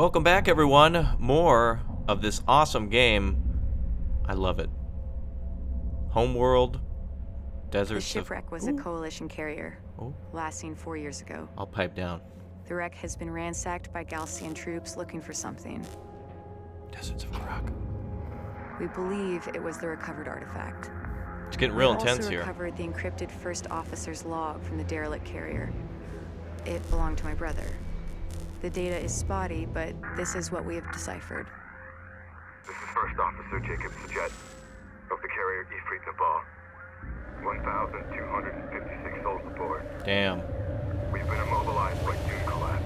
Welcome back, everyone. More of this awesome game. I love it. Homeworld, Deserts The shipwreck was a coalition carrier, last seen 4 years ago. I'll pipe down. The wreck has been ransacked by Galcian troops looking for something. Deserts of Kharak. We believe it was the recovered artifact. It's getting real intense We here. also recovered the encrypted first officer's log from the derelict carrier. It belonged to my brother. The data is spotty, but this is what we have deciphered. This is First Officer Jacob Sajet of the carrier Ifrit Nabal. 1,256 souls aboard. Damn. We've been immobilized by dune collapse.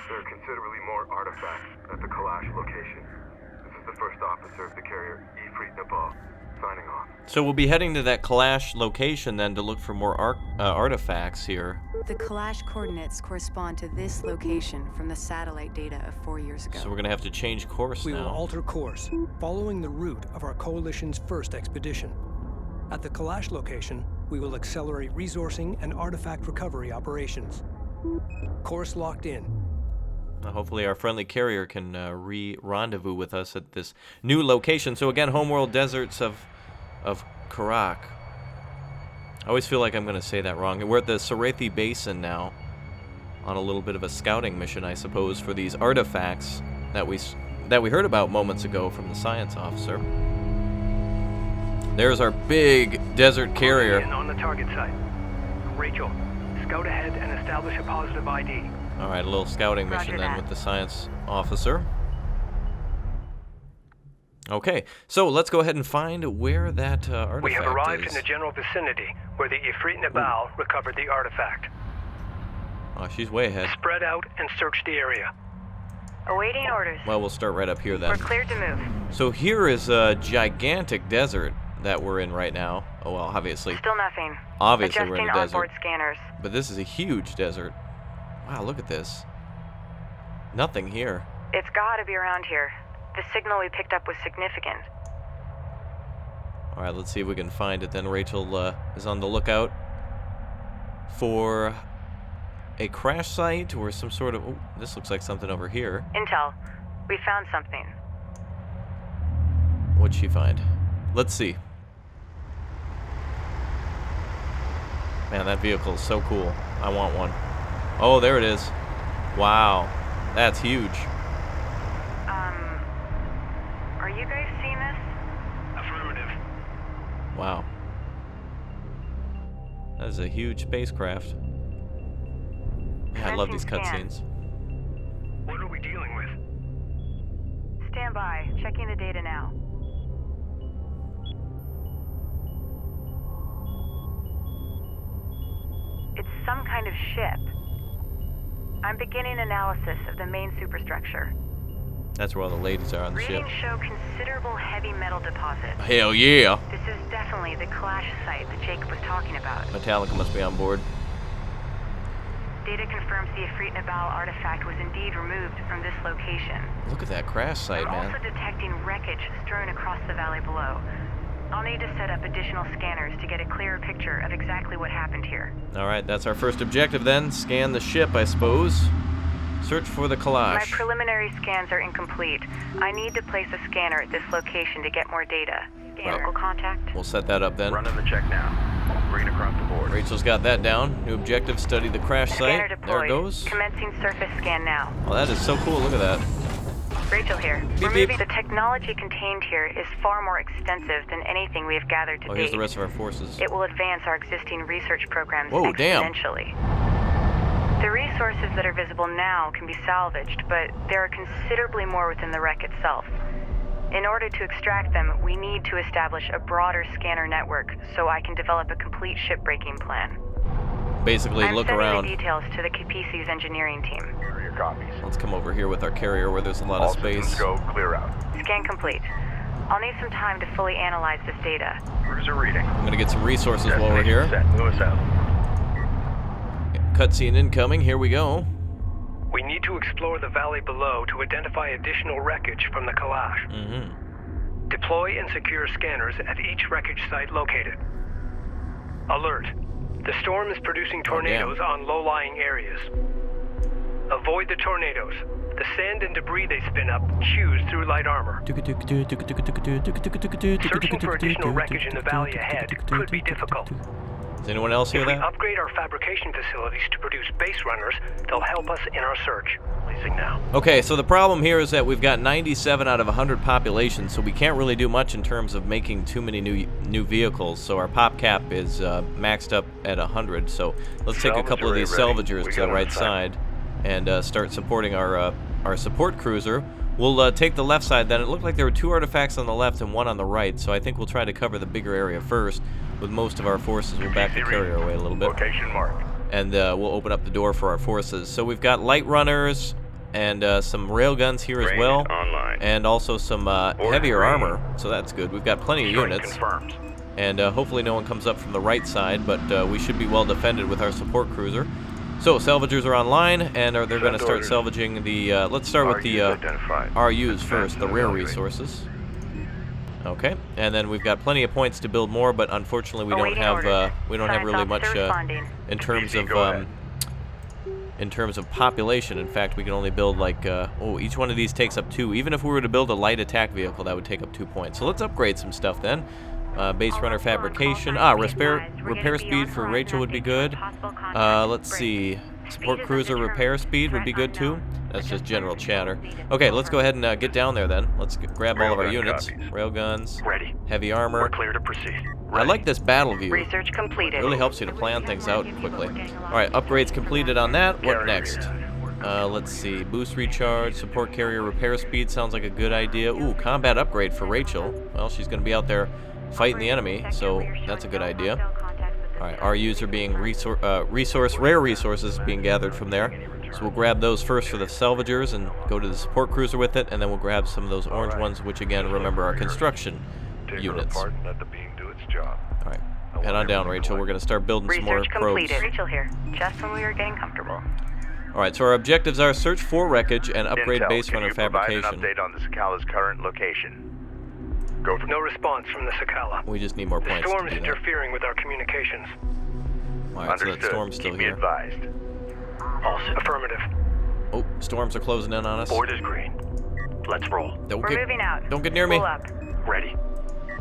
There are considerably more artifacts at the Kalash location. This is the First Officer of the carrier Ifrit Nabal. Signing off. So we'll be heading to that Kalash location then to look for more artifacts here. The Kalash coordinates correspond to this location from the satellite data of 4 years ago. So we're gonna have to change course We now. will alter course, following the route of our coalition's first expedition. At the Kalash location, we will accelerate resourcing and artifact recovery operations. Course locked in. Hopefully our friendly carrier can rendezvous with us at this new location. So again, Homeworld, Deserts of Kharak. I always feel like I'm going to say that wrong. We're at the Sarathi Basin now, on a little bit of a scouting mission, I suppose, for these artifacts that we heard about moments ago from the science officer. There's our big desert carrier. On the target site. Rachel, scout ahead and establish a positive ID. All right, a little scouting Roger mission then that. with the science officer. Okay, so let's go ahead and find where that artifact We have arrived is. in the general vicinity where the Ifrit Nabal recovered the artifact. Oh, she's way ahead. Spread out and search the area. Awaiting orders. Well, we'll start right up here then. We're cleared to move. So here is a gigantic desert that we're in right now. Oh, well, obviously. Still nothing. Obviously we're Adjusting in the onboard desert. scanners. But this is a huge desert. Wow, look at this. Nothing here. It's gotta be around here. The signal we picked up was significant. All right, let's see if we can find it then. Rachel is on the lookout for a crash site or some sort of... Oh, this looks like something over here. Intel. We found something. What'd she find? Let's see. Man, that vehicle is so cool. I want one. Oh, there it is. Wow. That's huge. Are you guys seeing this? Affirmative. Wow. That is a huge spacecraft. Yeah, I love these Commencing cutscenes. What are we dealing with? Stand by. Checking the data now. It's some kind of ship. I'm beginning analysis of the main superstructure. That's where all the ladies are on the ship. Readings show considerable heavy metal deposits. Hell yeah! This is definitely the Kalash site that Jacob was talking about. Metallica must be on board. Data confirms the Ifrit Nabal artifact was indeed removed from this location. Look at that crash site, I'm man. also detecting wreckage strewn across the valley below. I'll need to set up additional scanners to get a clearer picture of exactly what happened here. Alright, that's our first objective then. Scan the ship, I suppose. Search for the My Kalash. preliminary scans are incomplete. I need to place a scanner at this location to get more data. Local contact? We'll set that up then. Running the check now. Bringing across the board. Rachel's got that down. New objective, study the crash Scanner site. deployed. There it goes. Commencing surface scan now. Oh, that is so cool. Look at that. Rachel here. Beep, Removing beep. the technology contained here is far more extensive than anything we have gathered to Oh, date. here's the rest of our forces. It will advance our existing research programs Whoa, damn. exponentially. The resources that are visible now can be salvaged, but there are considerably more within the wreck itself. In order to extract them, we need to establish a broader scanner network so I can develop a complete shipbreaking plan. Basically, I'm look sending around. the details to the KPC's engineering team. Here are your copies. Let's come over here with our carrier where there's a lot All of space. systems go. Clear out. Scan complete. I'll need some time to fully analyze this data. Cruiser reading. I'm gonna get some resources while we're here. Set. Lewis out. Cutscene incoming. Here we go. We need to explore the valley below to identify additional wreckage from the Kalash. Mm-hmm. Deploy and secure scanners at each wreckage site located. Alert. The storm is producing tornadoes on low-lying areas. Avoid the tornadoes. The sand and debris they spin up chews through light armor. Searching for additional wreckage in the valley ahead could be difficult. Does anyone else hear If we that? upgrade our fabrication facilities to produce base runners, they'll help us in our search. Releasing now. Okay, so the problem here is that we've got 97 out of 100 population, so we can't really do much in terms of making too many new vehicles. So our pop cap is maxed up at 100. So let's take a couple of these salvagers to the right side and start supporting our support cruiser. We'll take the left side then. It looked like there were 2 artifacts on the left and 1 on the right, so I think we'll try to cover the bigger area first. With most of our forces, we'll back the carrier away a little bit. Location marked. And we'll open up the door for our forces. So we've got light runners and some railguns here as well. Online. And also some heavier armor, so that's good. We've got plenty of units. Confirmed. And hopefully no one comes up from the right side, but we should be well defended with our support cruiser. So salvagers are online, and they're going to start salvaging the, let's start with the RUs first, the rare resources. Okay, and then we've got plenty of points to build more, but unfortunately we don't have really much in terms of population. In fact, we can only build like each one of these takes up 2. Even if we were to build a light attack vehicle, that would take up 2 points. So let's upgrade some stuff then. Base runner fabrication. Repair speed for Rachel would be good. Let's see. Support cruiser repair speed would be good too. That's just general chatter. Okay, let's go ahead and get down there then. Let's grab all of our units. Railguns. Ready. Heavy armor. We're clear to proceed. I like this battle view. Research completed. It really helps you to plan things out quickly. Alright, upgrades completed on that. What next? Let's see. Boost recharge, support carrier repair speed sounds like a good idea. Ooh, combat upgrade for Rachel. Well, she's going to be out there fighting the enemy, so that's a good idea. Alright, RUs are being rare resources being gathered from there. So we'll grab those first for the salvagers and go to the support cruiser with it, and then we'll grab some of those orange ones, which again, remember, are construction units. Alright, head on down, Rachel. We're going to start building some more probes. Rachel here, just when we were getting comfortable. Alright, so our objectives are search for wreckage and upgrade base runner fabrication. Provide an update on the Sakala's current location. Go for No response from the Sakala. We just need more The points storm to is do that. interfering with our communications. Alright, so that Understood. storm's still Keep me here. advised. Affirmative. Oh, storms are closing in on us. Board is green. Let's roll. Don't We're moving out. Don't get near me. Pull up. Ready.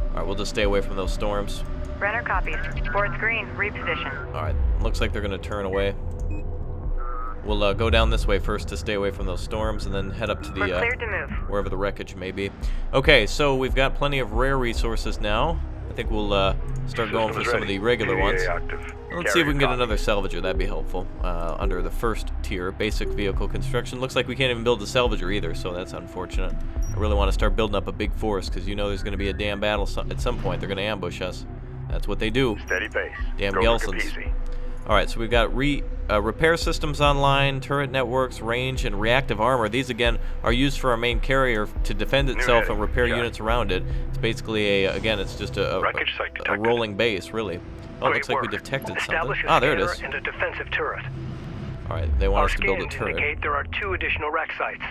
Alright, we'll just stay away from those storms. Runner copies. Board's green. Reposition. Alright, looks like they're going to turn away. We'll go down this way first to stay away from those storms, and then head up to the We're cleared to move. wherever the wreckage may be. Okay, so we've got plenty of rare resources now. I think we'll start going for some of the regular ones. Let's see if we can get another salvager. That'd be helpful. Under the first tier, basic vehicle construction. Looks like we can't even build a salvager either, so that's unfortunate. I really want to start building up a big force, because you know there's going to be a damn battle at some point. They're going to ambush us. That's what they do. Steady pace. Damn Go for Gelsons. Capizzi. Alright, so we've got repair systems online, turret networks, range, and reactive armor. These, again, are used for our main carrier to defend itself and repair units around it. It's basically again, it's just a rolling base, really. Oh, it looks like we detected something. Ah, there it is. And a defensive turret. Alright, they want Our us to build a scans turret. indicate there are 2 additional wreck sites.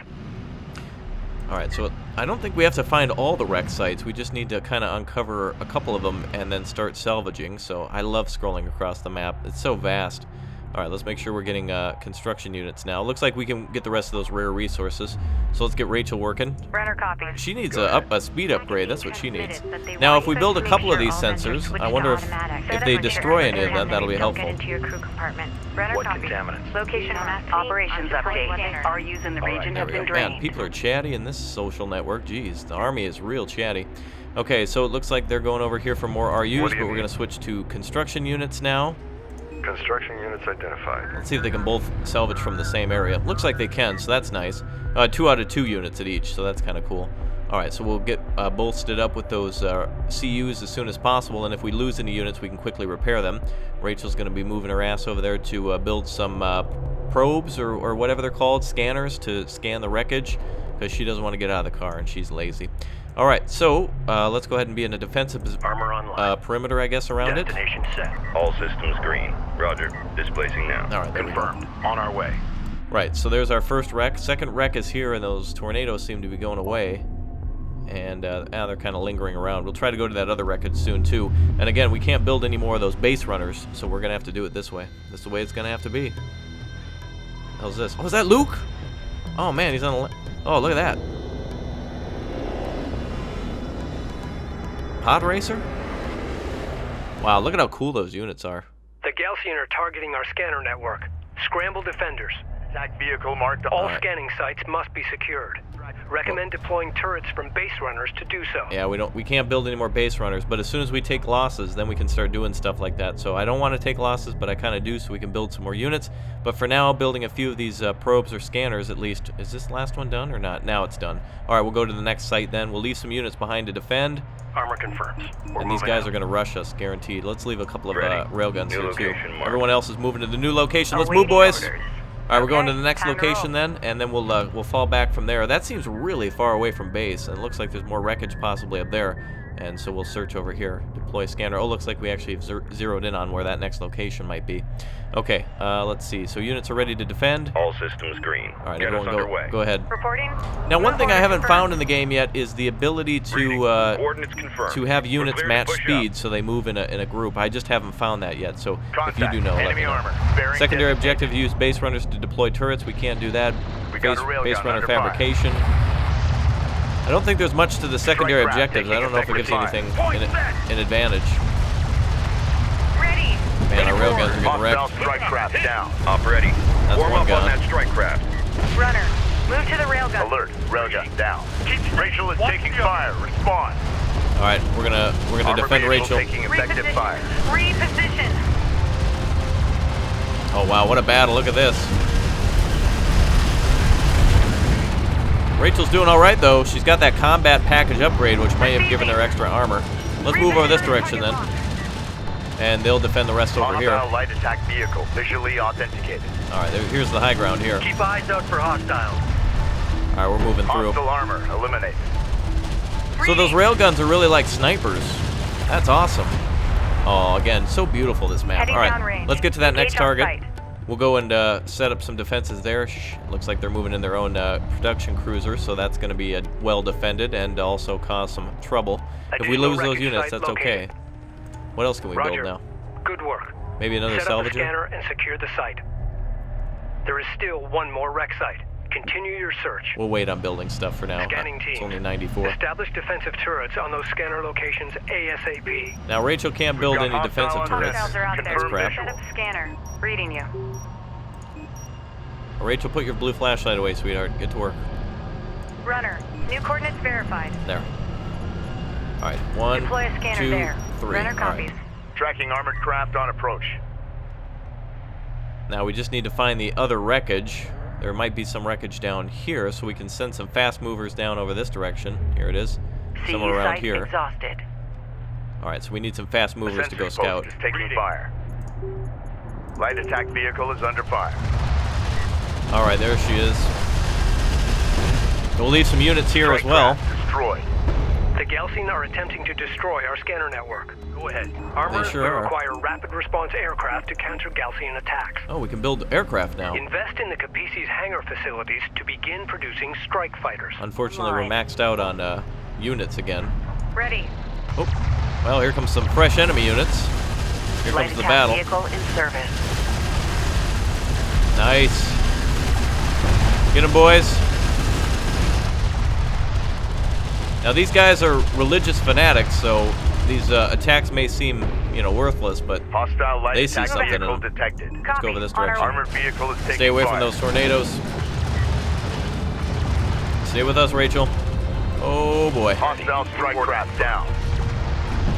Alright, so I don't think we have to find all the wreck sites. We just need to kind of uncover a couple of them and then start salvaging. So I love scrolling across the map. It's so vast. Alright, let's make sure we're getting construction units now. Looks like we can get the rest of those rare resources. So let's get Rachel working. Runner copies. She needs a speed upgrade. That's what she needs. Now, if we build a couple of these sensors, I wonder if they destroy any of them, that'll be helpful. Into your crew compartment. Runner What copies. contaminants? Location operations update. RUs in the region There have we been go. Man, drained. people are chatty in this social network. Jeez, the army is real chatty. Okay, so it looks like they're going over here for more RUs, but we're going to switch to construction units now. Construction units identified. Let's see if they can both salvage from the same area. Looks like they can, so that's nice. 2 out of 2 units at each, so that's kind of cool. Alright, so we'll get bolstered up with those CUs as soon as possible, and if we lose any units, we can quickly repair them. Rachel's going to be moving her ass over there to build some probes, or whatever they're called, scanners, to scan the wreckage, because she doesn't want to get out of the car, and she's lazy. Alright, so let's go ahead and be in a defensive Armor online. perimeter, I guess, around it. Destination set. All systems green. Roger. Displacing now. Alright, there we go. Confirmed. On our way. Right, so there's our first wreck. Second wreck is here, and those tornadoes seem to be going away. And now they're kind of lingering around. We'll try to go to that other wreckage soon, too. And again, we can't build any more of those base runners, so we're going to have to do it this way. This is the way it's going to have to be. How's this? Oh, is that Luke? Oh, man, he's on the... Oh, look at that. Pod Racer? Wow, look at how cool those units are. The Galcian are targeting our scanner network. Scramble defenders. Attack vehicle marked All right. scanning sites must be secured. Recommend deploying turrets from base runners to do so. Yeah, we can't build any more base runners, but as soon as we take losses, then we can start doing stuff like that. So I don't want to take losses, but I kind of do, so we can build some more units. But for now, building a few of these probes or scanners at least. Is this last one done or not? Now it's done. All right, we'll go to the next site then. We'll leave some units behind to defend. Armor confirms. And these guys are going to rush us, guaranteed. Let's leave a couple of railguns New here, too. location marked. Everyone else is moving to the new location. Let's move, boys. All right, we're going to the next location then, and then we'll fall back from there. That seems really far away from base, and it looks like there's more wreckage possibly up there. And so we'll search over here. Deploy scanner. Oh, looks like we actually have zeroed in on where that next location might be. Okay, let's see. So units are ready to defend. All systems green. All right, Get us everyone underway. go ahead. Reporting. Now, one thing I haven't confirmed. found in the game yet is the ability Coordinates confirmed. to have We're units clear to match push up. speed so they move in a group. I just haven't found that yet, so if you do know, let me Enemy know. armor. Bearing Secondary designated. objective, use base runners to deploy turrets. We can't do that. We got a railgun Base runner under fire. fabrication. I don't think there's much to the secondary craft objectives. I taking don't know if it gives you effective anything fire. in advantage. Ready. Man, our railguns are getting Hostile wrecked. strike craft down. Up ready. That's Warm one up gun. on that strike craft. Runner. Move to the railgun. Alert. Railgun down. Rachel is taking fire. Respond. All right, we're gonna Armor defend vehicle Rachel. taking effective fire. Reposition. Oh wow, what a battle! Look at this. Rachel's doing all right though. She's got that combat package upgrade, which might have given her extra armor. Let's move over this direction then, and they'll defend the rest over here. Hostile light attack vehicle visually authenticated. All right, here's the high ground here. Keep eyes out for hostiles. All right, we're moving through. Hostile armor eliminated. So those railguns are really like snipers. That's awesome. Oh, again, so beautiful this map. Heading All right, downrange. let's get to that next Engage on target. site. We'll go and set up some defenses there. Looks like they're moving in their own production cruiser, so that's going to be well defended and also cause some trouble. If we Additional lose those wreckage units, site that's okay. located. What else can we build Roger. now? Good work. Maybe another Set up a salvager? scanner and secure the site. There is still one more wreck site. Continue your search. We'll wait on building stuff for now. Scanning It's team. only 94. Establish defensive turrets on those scanner locations ASAP. Now, Rachel can't build got any defensive hostile turrets. Hostiles are out That's there. crap. Set up scanner. Reading you. Rachel, put your blue flashlight away, sweetheart. Get to work. Runner. New coordinates verified. There. All right, 1, Deploy a scanner 2, there. 3. Runner All copies. right. Tracking armored craft on approach. Now we just need to find the other wreckage. There might be some wreckage down here, so we can send some fast movers down over this direction. Here it is, somewhere around here. Exhausted. All right, so we need some fast movers to go Sentry scout. post is taking fire. Light attack vehicle is under fire. All right, there she is. We'll leave some units here as Strike well. craft destroyed. The Galcian are attempting to destroy our scanner network. Go ahead. Armor sure will are. require rapid response aircraft to counter Galcian attacks. Oh, we can build aircraft now. Invest in the Capisi's hangar facilities to begin producing strike fighters. Unfortunately, we're maxed out on units again. Ready. Oh, well, here comes some fresh enemy units. Here Light comes the attack battle. vehicle in service. Nice. Get 'em, boys. Now these guys are religious fanatics, so these attacks may seem, worthless, but Hostile light They see attack something in vehicle them. detected. let's go over this On our direction. Armored vehicle is taking Stay away fire. from those tornadoes. Stay with us, Rachel. Oh boy. Hostile strike craft down.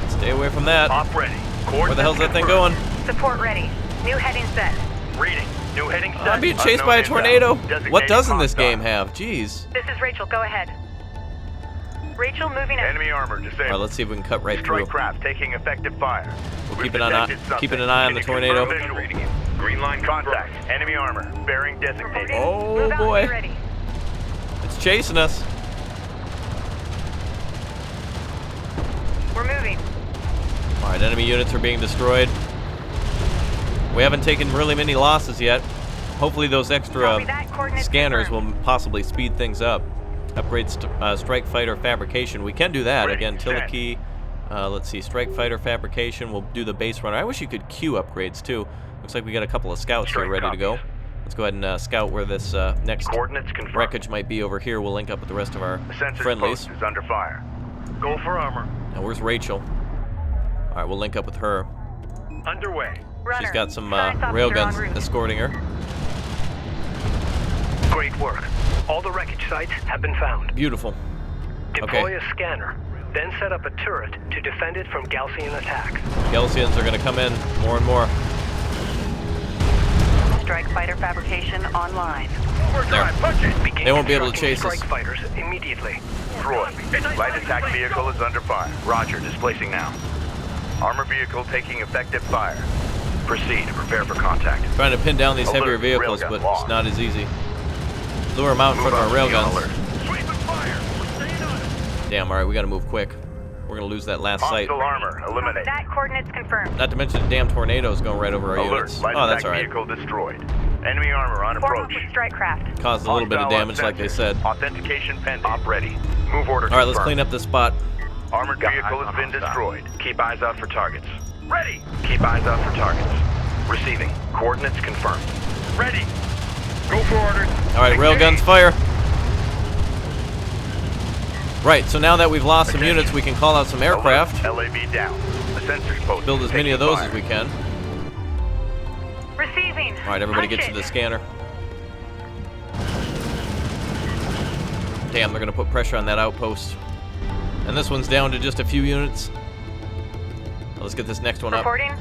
Stay away from that. Op ready. Where the hell's that thing going? Support ready. New heading set. Reading. New heading set. I'm being chased by a tornado. What doesn't this game have? Jeez. This is Rachel. Go ahead. Rachel moving in. Enemy armor disabled. All right, let's see if we can cut right through. Strike craft taking effective fire. We'll We've keep an eye detected keeping an something. eye on the Can you tornado. confirm visual? Green line contact. Enemy armor. Bearing designated. Oh, Move out boy. when you're ready. It's chasing us. We're moving. All right, enemy units are being destroyed. We haven't taken really many losses yet. Hopefully those extra Copy that. Coordinates scanners will confirmed. possibly speed things up. Upgrade strike fighter fabrication. We can do that. Ready, Again, set. Tilakey. Let's see, strike fighter fabrication. We'll do the base runner. I wish you could queue upgrades too. Looks like we got a couple of scouts here Strike ready to go. copies. Let's go ahead and scout where this next Coordinates confirmed. wreckage might be over here. We'll link up with the rest of our The sensor friendlies. post is under fire. Go for armor. Now, where's Rachel? All right, we'll link up with her. Underway. She's got some Science officer en railguns route. escorting her. Great work. All the wreckage sites have been found. Beautiful. Deploy Okay. a scanner, then set up a turret to defend it from Gaussian attacks. Gelsians are going to come in more and more. Strike fighter fabrication online. Overdrive, punch it! Begin They won't be able to constructing chase us. strike fighters immediately. Destroyed. Light attack vehicle is under fire. Roger, displacing now. Armor vehicle taking effective fire. Proceed, prepare for contact. Trying to pin down these heavier Alert, vehicles, railgun but lost. it's not as easy. Lure them out in front of our railguns. Sweep and fire! We're staying on it! Damn, all right, we got to move quick. We're going to lose that last site. Hostile armor, eliminate. That coordinates confirmed. Not to mention the damn tornadoes going right over our Alert, units. light Oh, that's attack all right. vehicle destroyed. Enemy armor on Form approach. up with strike craft. Caused a little bit of Hostile damage, like they said. Authentication pending. Op ready. Move order All right, let's confirmed. clean up this spot. Armored vehicle has been destroyed. Keep eyes out for targets. Ready! Keep eyes out for targets. Receiving. Coordinates confirmed. Ready! Go for orders. All right, railguns fire. Right, so now that we've lost some units, we can call out some aircraft. Alert, LAV down. The sensors post. Build as many of those as we can. Receiving. All right, everybody get to the scanner. Damn, they're going to put pressure on that outpost. And this one's down to just a few units. Let's get this next one up. Reporting.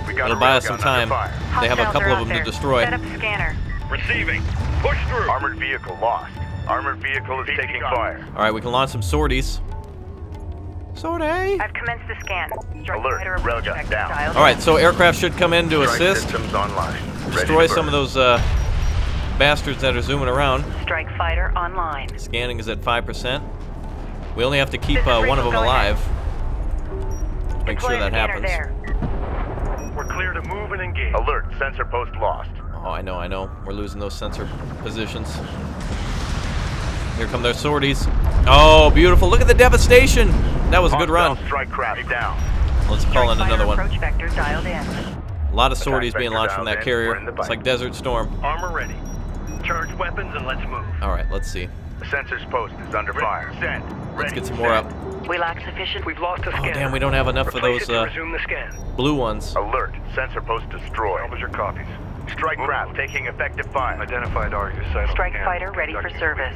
We got It'll a buy us railgun some under time. fire. They have a Hostiles couple are of out them to there. destroy. Set up scanner. Receiving. Push through. Armored vehicle lost. Armored vehicle is taking fire. All right, we can launch some sorties. Sortie! I've commenced the scan. Strike Alert, fighter approach railgun vector down. dialed. All right, so aircraft should come in to Strike assist. systems online. Ready Destroy to some of burn. those bastards that are zooming around. Strike fighter online. Scanning is at 5%. We only have to keep This is one of Rachel, them go ahead. alive. Make Deploy sure a that scanner happens. there. We're clear to move and engage. Alert, sensor post lost. Oh, I know. We're losing those sensor positions. Here come their sorties. Oh, beautiful. Look at the devastation. That was a good run. Hostile strike craft down. Let's call in Strike another fighter one. approach vector dialed in. A lot of sorties being vector launched from dialed that in. We're carrier. in the It's bite. like Desert Storm. Armor ready. Charge weapons and let's move. All right, let's see. The sensors post is under fire. Send. Let's Ready. get some more up. We lack sufficient. We've lost a Oh, scanner. damn, we don't have enough of Replace those it to resume the scan. blue ones. Alert, sensor post destroyed. Salvage your copies. Strike craft taking effective fire. Identified RU site. Strike fighter ready for service.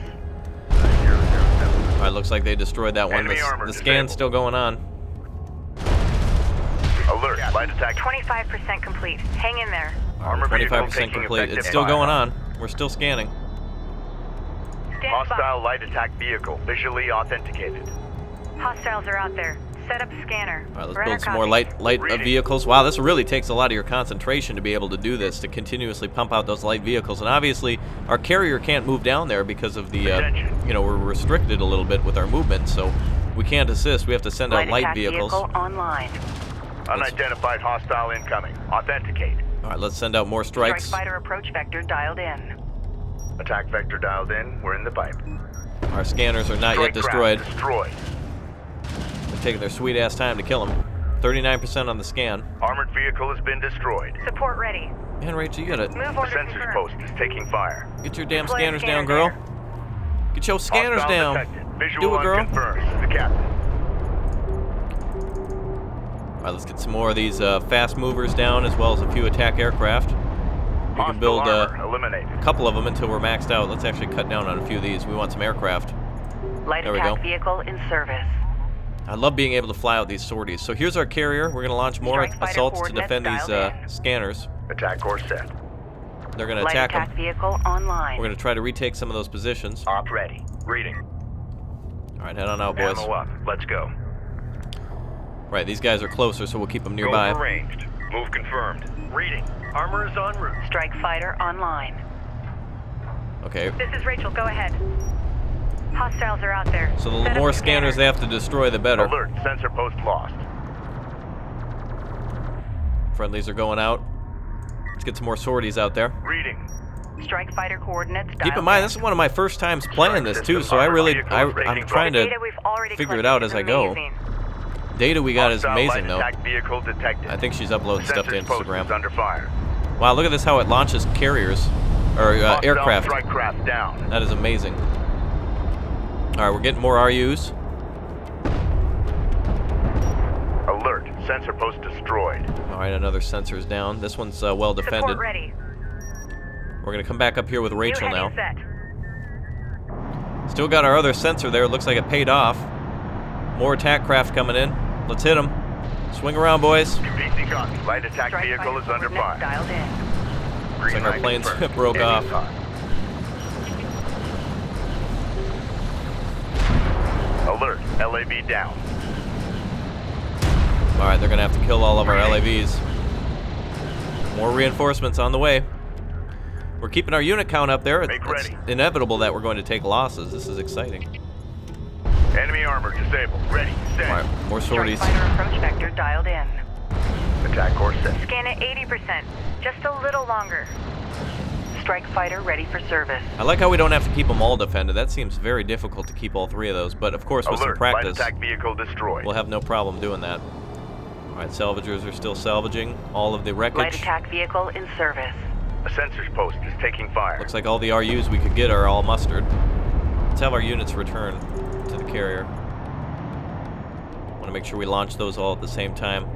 All right, looks like they destroyed that one. Enemy armor The scan's disabled. still going on. Alert, light attack. 25% complete. Hang in there. Armor vehicle 25% taking complete. effective It's still fire. going on. We're still scanning. Stand by. Hostile light attack vehicle visually authenticated. Hostiles are out there. Set up scanner. All right, let's Runner build some more copy. light Reading. vehicles. Wow, this really takes a lot of your concentration to be able to do this, to continuously pump out those light vehicles. And obviously, our carrier can't move down there because of the, Attention. we're restricted a little bit with our movement, so we can't assist. We have to send out light attack vehicles. vehicle online. Unidentified hostile incoming. Authenticate. All right, let's send out more Strike strikes. fighter approach vector dialed in. Attack vector dialed in. We're in the pipe. Our scanners are not yet Strike destroyed. craft destroyed. They're taking their sweet ass time to kill them. 39% on the scan. Armored vehicle has been destroyed. Support ready. Man, Rachel, you gotta Move The order sensors confirmed. post is taking fire. get your damn Deploy a scanners scanner down, girl. there. Get your scanners Hostile down. detected. Visual Do it, girl. unconfirmed. The captain. All right, let's get some more of these fast movers down, as well as a few attack aircraft. We can Hostile build armor eliminated. a couple of them until we're maxed out. Let's actually cut down on a few of these. We want some aircraft. Light There we attack go. vehicle in service. I love being able to fly out these sorties. So here's our carrier. We're going to launch more Strike fighter assaults to coordinates defend these dialed in. scanners. Attack course set. They're going to Light attack attack them. vehicle online. We're going to try to retake some of those positions. Op ready. Reading. All right, head on out, boys. Ammo up. Let's go. Right, these guys are closer, so we'll keep them nearby. Go for ranged. Move confirmed. Reading. Armor is en route. Strike fighter online. Okay, This is Rachel. Go ahead. Hostiles are out there. so the Set up more a scanners scanner. they have to destroy, the better. Alert. Sensor post lost. Friendlies are going out. Let's get some more sorties out there. Reading. Strike fighter coordinates. Keep in mind, this is one of my first times playing this too, so I'm trying to figure it out as I go. Data we got is amazing though. I think she's uploading stuff to Instagram. Wow, look at this, how it launches carriers, or aircraft. That is amazing. Alright, we're getting more RUs. Alert, sensor post destroyed. Alright, another sensor's down. This one's well defended. Support ready. We're gonna come back up here with Rachel New now. heading set. Still got our other sensor there. It looks like it paid off. More attack craft coming in. Let's hit them. Swing around, boys. PC copy. Light attack Strike vehicle fighter is under coordinates fire. dialed in. Looks like our planes broke off. Alert, LAV down. Alright, they're gonna have to kill all of our LAVs. More reinforcements on the way. We're keeping our unit count up there. It's inevitable that we're going to take losses. This is exciting. Enemy armor disabled. Ready, set. Alright, more sorties. Strike fighter approach vector dialed in. Attack course set. Scan at 80%. Just a little longer. Strike fighter ready for service. I like how we don't have to keep them all defended. That seems very difficult to keep all three of those. But of course, with some Alert, light practice, attack vehicle destroyed. we'll have no problem doing that. Alright, salvagers are still salvaging all of the Light wreckage. attack vehicle in service. A sensors post is taking fire. Looks like all the RUs we could get are all mustered. Let's have our units return to the carrier. Want to make sure we launch those all at the same time.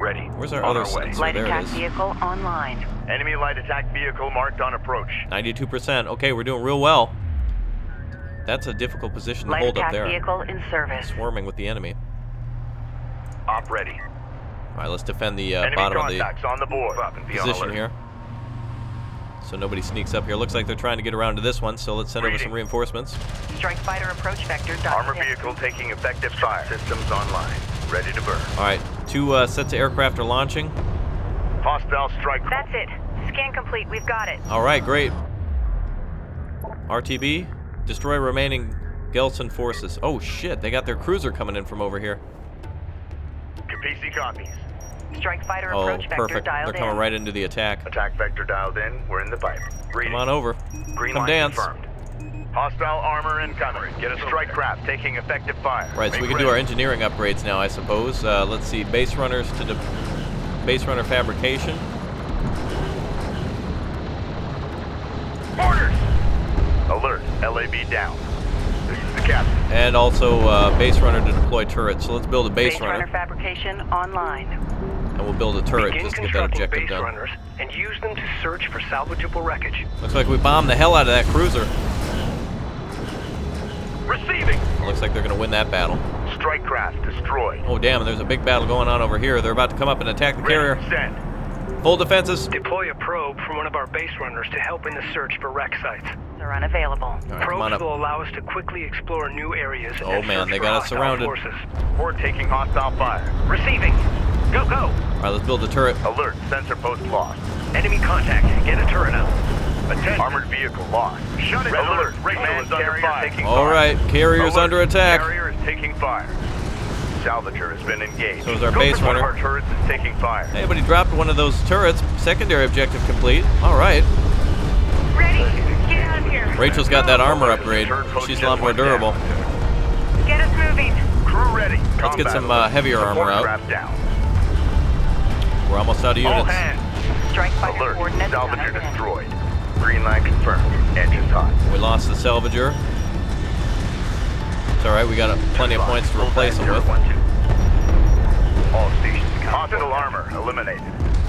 Ready. Where's our On other our way. sensor? Light There it attack is. vehicle online. Enemy light attack vehicle marked on approach. 92%. Okay, we're doing real well. That's a difficult position to Light hold up attack there. vehicle in service. Swarming with the enemy. Op ready. Alright, let's defend the Enemy bottom of the contacts on the board. Up and be on position alert. here. So nobody sneaks up here. Looks like they're trying to get around to this one, so let's send over some reinforcements. Strike fighter approach vector dialed Armor in. vehicle taking effective fire. Systems online. Ready to burn. Alright, 2 sets of aircraft are launching. Hostile strike. That's it. Scan complete. We've got it. Alright, great. RTB, destroy remaining Gelson forces. Oh shit, they got their cruiser coming in from over here. PC copies. Strike fighter Oh, approach vector perfect. They're dialed coming in. right into the attack. Attack vector dialed in. We're in the pipe. Come on over. Green Come light dance. confirmed. Hostile armor incoming. Get a strike craft taking effective fire. Right, so we Make can do our ready. engineering upgrades now, I suppose. Let's see, base runners to base runner fabrication. Orders. Alert. LAV down. This is the captain. And also base runner to deploy turrets. So let's build a base runner, fabrication online. and we'll build a turret Begin just to get that constructing objective base done. runners and use them to search for salvageable wreckage. Looks like we bombed the hell out of that cruiser. Receiving. Looks like they're going to win that battle. Strike craft destroyed. Oh damn, there's a big battle going on over here. They're about to come up and attack the carrier. Ready. Send. Full defenses. Deploy a probe from one of our base runners to help in the search for wreck sites. They're unavailable. All right, come on Probes up. will allow us to quickly explore new areas. Oh, and man, search they for got us hostile surrounded. Forces. We're taking hostile fire. Receiving. Go, go. All right, let's build the turret. Alert. Sensor post lost. Enemy contact. Get a turret up. Attention. Armored vehicle lost. Shut it. Alert. Command carrier taking All fire. right, carrier's Alert. under attack. Carrier is taking fire. Salvager has been engaged. So is our Go base for one of runner. our turrets is taking fire. Hey, but he dropped one of those turrets. Secondary objective complete. All right. Ready? Get out of here. Rachel's got that armor upgrade. Turret post She's a just lot more went down. durable. Get us moving. Crew ready. Let's get Combat some alert. heavier Support armor out. craft down. We're almost out of All units. hands. Strike fighter Alert. coordinates Salvager dialed in. destroyed. Green line confirmed. Engines hot. We lost the salvager. It's all right. We got plenty of points to replace them with. All stations. Hostile armor eliminated.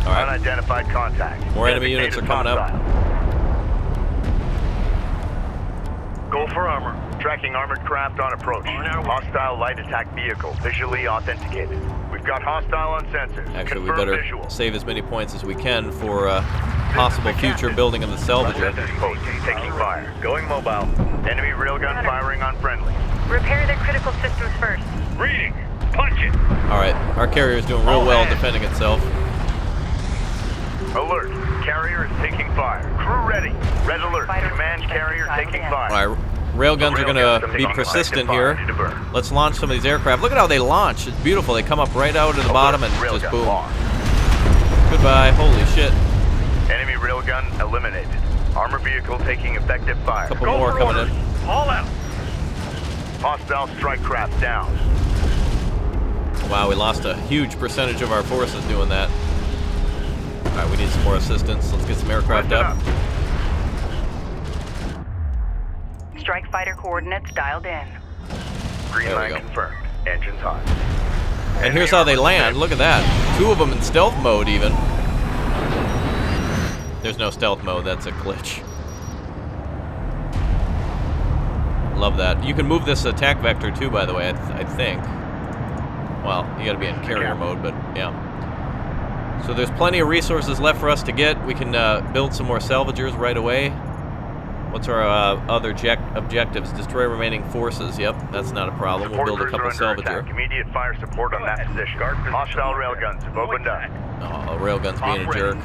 All right. Unidentified contact. More enemy units are coming up. Go for armor. Tracking armored craft on approach. Hostile light attack vehicle visually authenticated. We've got hostile on sensors. Actually, we Confirm better visual. save as many points as we can for possible future building of the salvager. Sensors post taking fire. Going mobile. Enemy railgun firing on friendly. Repair their critical systems first. Reading. Punch it. All right, our carrier is doing real All well hands. defending itself. Alert. Carrier is taking fire. Crew ready. Red alert. Fighter Command carrier taking fire. All right, railguns are going to be taking persistent fire. here. Ready to burn. Let's launch some of these aircraft. Look at how they launch. It's beautiful. They come up right out of the bottom and Alert. just Railgun boom. lost. Goodbye. Holy shit. Enemy railgun eliminated. Armor vehicle taking effective fire. Couple more coming in. Haul out. Hostile strike craft down. Wow, we lost a huge percentage of our forces doing that. All right, we need some more assistance. Let's get some aircraft up. Strike fighter coordinates dialed in. Green There we line go. confirmed. Engines hot. And here's how they land. Look at that. 2 of them in stealth mode even. There's no stealth mode. That's a glitch. Love that. You can move this attack vector too, by the way, I think. Well, you gotta be in carrier mode, but yeah. So there's plenty of resources left for us to get. We can build some more salvagers right away. What's our other objectives? Destroy remaining forces. Yep, that's not a problem. We'll build a couple salvager. Immediate fire support on that position. Hostile railguns have opened up. Oh, railgun's being a jerk.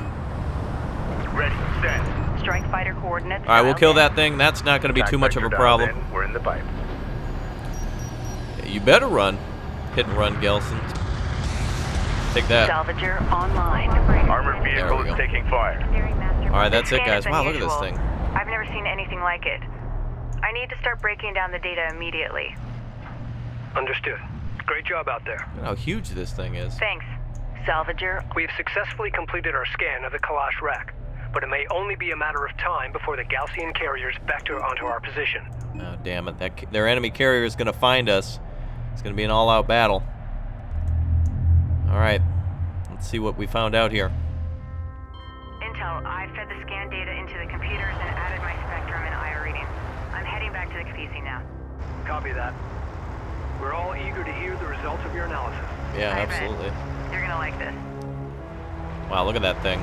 Ready, stand. Strike fighter coordinates. All right, we'll dialed kill in. that thing. That's not going to be too much of a problem. We're in the pipe. You better run. Hit and run, Gelson. Take that. Salvager online. Armored vehicle There we is go. taking fire. All right, that's This it, scan guys. is Wow, look at this unusual. thing. I've never seen anything like it. I need to start breaking down the data immediately. Understood. Great job out there. Look how huge this thing is. Thanks. Salvager. We have successfully completed our scan of the Kalash wreck, but it may only be a matter of time before the Gaussian carriers vector onto our position. Oh, damn it. Their enemy carrier is going to find us. It's going to be an all-out battle. All right. Let's see what we found out here. Intel, I fed the scan data into the computers and added my spectrum and IR readings. I'm heading back to the PC now. Copy that. We're all eager to hear the results of your analysis. Yeah, I bet. absolutely. You're gonna like this. Wow, look at that thing.